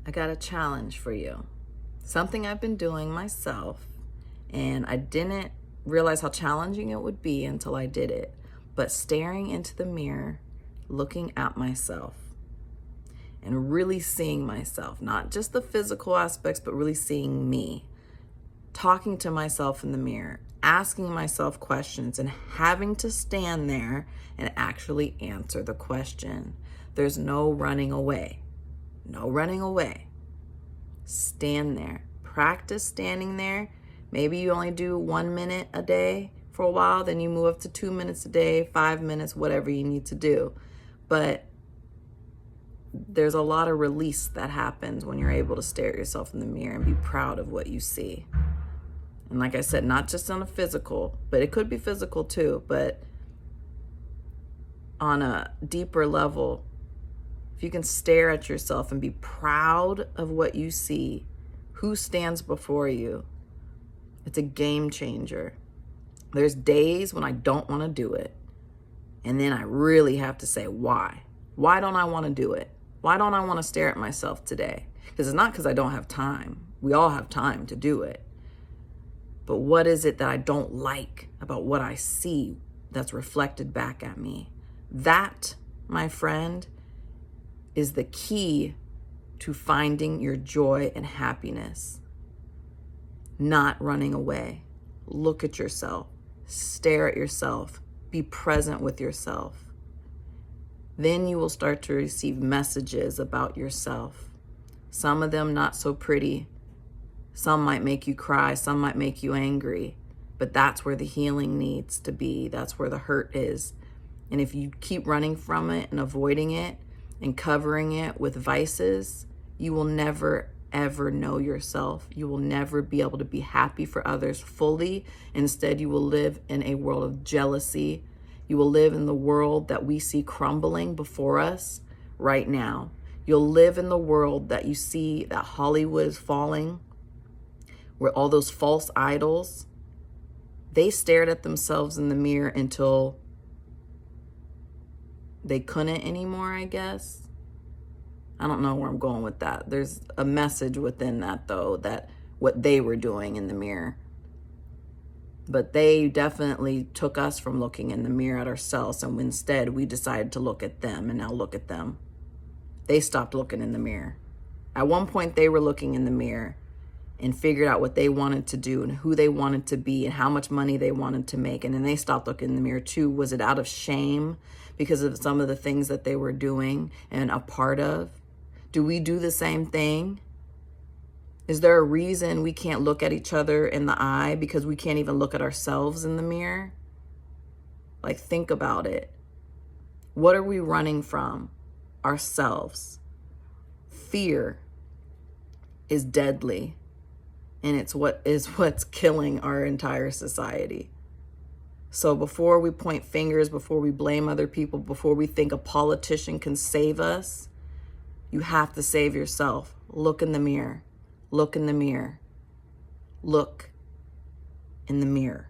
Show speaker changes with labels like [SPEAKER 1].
[SPEAKER 1] I got a challenge for you. Something I've been doing myself, and I didn't realize how challenging it would be until I did it. But staring into the mirror, looking at myself, and really seeing myself, not just the physical aspects, but really seeing me, talking to myself in the mirror, asking myself questions, and having to stand there and actually answer the question. There's no running away. No running away. Stand there. Practice standing there. Maybe you only do 1 minute a day for a while, then you move up to 2 minutes a day, 5 minutes, whatever you need to do. But there's a lot of release that happens when you're able to stare at yourself in the mirror and be proud of what you see. And like I said, not just on a physical, but it could be physical too, but on a deeper level, if you can stare at yourself and be proud of what you see, who stands before you, it's a game changer. There's days when I don't want to do it. And then I really have to say, why? Why don't I want to do it? Why don't I want to stare at myself today? Because it's not because I don't have time. We all have time to do it. But what is it that I don't like about what I see that's reflected back at me? That, my friend, is the key to finding your joy and happiness. Not running away. Look at yourself. Stare at yourself. Be present with yourself. Then you will start to receive messages about yourself. Some of them not so pretty. Some might make you cry. Some might make you angry. But that's where the healing needs to be. That's where the hurt is. And if you keep running from it and avoiding it and covering it with vices, you will never, ever know yourself. You will never be able to be happy for others fully. Instead, you will live in a world of jealousy. You will live in the world that we see crumbling before us right now. You'll live in the world that you see that Hollywood is falling, where all those false idols, they stared at themselves in the mirror until they couldn't anymore, I guess. I don't know where I'm going with that. There's a message within that, though, that what they were doing in the mirror. But they definitely took us from looking in the mirror at ourselves, and instead we decided to look at them, and now look at them. They stopped looking in the mirror. At one point, they were looking in the mirror and figured out what they wanted to do and who they wanted to be and how much money they wanted to make. And then they stopped looking in the mirror too. Was it out of shame because of some of the things that they were doing and a part of? Do we do the same thing? Is there a reason we can't look at each other in the eye because we can't even look at ourselves in the mirror? Like, think about it. What are we running from? Ourselves. Fear is deadly, and it's what's killing our entire society. So before we point fingers, before we blame other people, before we think a politician can save us, you have to save yourself. Look in the mirror. Look in the mirror. Look in the mirror.